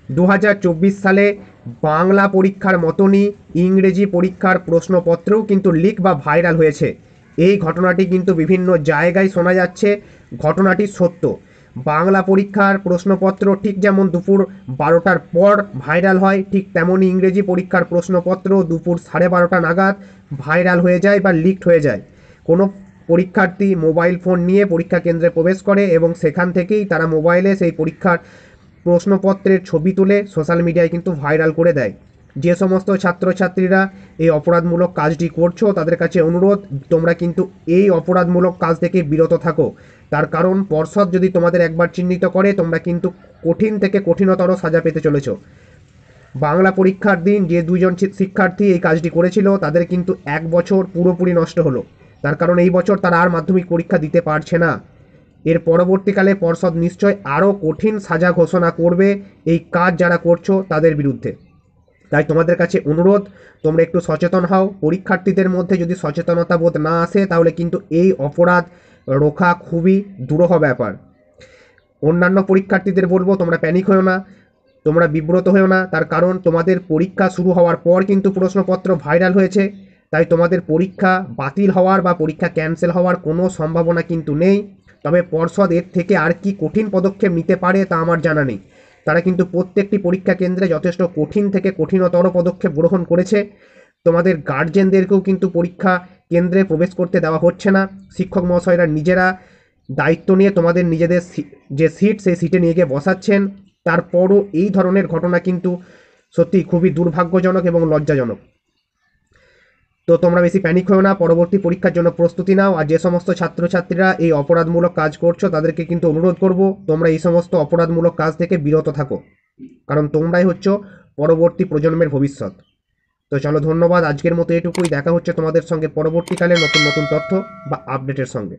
2024 সালে বাংলা পরীক্ষার মতনই ইংরেজি পরীক্ষার প্রশ্নপত্রও কিন্তু লিক বা ভাইরাল হয়েছে। এই ঘটনাটি কিন্তু বিভিন্ন জায়গায় শোনা যাচ্ছে, ঘটনাটি সত্য। বাংলা পরীক্ষার প্রশ্নপত্র ঠিক যেমন দুপুর 12টার পর ভাইরাল হয়, ঠিক তেমনই ইংরেজি পরীক্ষার প্রশ্নপত্র দুপুর 12:30 নাগাদ ভাইরাল হয়ে যায় বা লিকড হয়ে যায়। কোনো পরীক্ষার্থী মোবাইল ফোন নিয়ে পরীক্ষা কেন্দ্রে প্রবেশ করে এবং সেখান থেকেই তারা মোবাইলে সেই পরীক্ষার প্রশ্নপত্রের ছবি তুলে সোশ্যাল মিডিয়ায় কিন্তু ভাইরাল করে দেয়। যে সমস্ত ছাত্রছাত্রীরা এই অপরাধমূলক কাজটি করছো তাদের কাছে অনুরোধ, তোমরা কিন্তু এই অপরাধমূলক কাজ থেকে বিরত থাকো। তার কারণ পর্ষদ যদি তোমাদের একবার চিহ্নিত করে, তোমরা কিন্তু কঠিন থেকে কঠিনতর সাজা পেতে চলেছো। বাংলা পরীক্ষার দিন যে দুইজন শিক্ষার্থী এই কাজটি করেছিল তাদের কিন্তু 1 বছর পুরোপুরি নষ্ট হলো। তার কারণ এই বছর তারা আর মাধ্যমিক পরীক্ষা দিতে পারছে না। এর পরবর্তীকালে পর্ষদ নিশ্চয় আরও কঠিন সাজা ঘোষণা করবে এই কাজ যারা করছো তাদের বিরুদ্ধে। তাই তোমাদের কাছে অনুরোধ, তোমরা একটু সচেতন হও। পরীক্ষার্থীদের মধ্যে যদি সচেতনতা বোধ না আসে তাহলে কিন্তু এই অপরাধ রোখা খুবই দুরূহ ব্যাপার। অন্যান্য পরীক্ষার্থীদের বলবো, তোমরা প্যানিক হও না, তোমরা বিব্রত হও না। তার কারণ তোমাদের পরীক্ষা শুরু হওয়ার পর কিন্তু প্রশ্নপত্র ভাইরাল হয়েছে। তাই তোমাদের পরীক্ষা বাতিল হওয়ার বা পরীক্ষা ক্যান্সেল হওয়ার কোনো সম্ভাবনা কিন্তু নেই। তবে পর্ষদ এর থেকে আর কি কঠিন পদক্ষেপ নিতে পারে তা আমার জানা নেই। তারা কিন্তু প্রত্যেকটি পরীক্ষা কেন্দ্রে যথেষ্ট কঠিন থেকে কঠিনতর পদক্ষেপ গ্রহণ করেছে। তোমাদের গার্জেনদেরকেও কিন্তু পরীক্ষা কেন্দ্রে প্রবেশ করতে দেওয়া হচ্ছে না। শিক্ষক মহাশয়রা নিজেরা দায়িত্ব নিয়ে তোমাদের নিজেদের যে সিট সেই সিটে নিয়ে গিয়ে বসাচ্ছেন। তারপরও এই ধরনের ঘটনা কিন্তু সত্যি খুবই দুর্ভাগ্যজনক এবং লজ্জাজনক। তো তোমরা বেশি প্যানিক হও না, পরবর্তী পরীক্ষার জন্য প্রস্তুতি নাও। আর যে সমস্ত ছাত্রছাত্রীরা এই অপরাধমূলক কাজ করছো তাদেরকে কিন্তু অনুরোধ করব, তোমরা এই সমস্ত অপরাধমূলক কাজ থেকে বিরত থাকো। কারণ তোমরাই হচ্ছ পরবর্তী প্রজন্মের ভবিষ্যৎ। তো চলো, ধন্যবাদ। আজকের মতো এটুকুই। দেখা হচ্ছে তোমাদের সঙ্গে পরবর্তীকালে নতুন নতুন তথ্য বা আপডেটের সঙ্গে।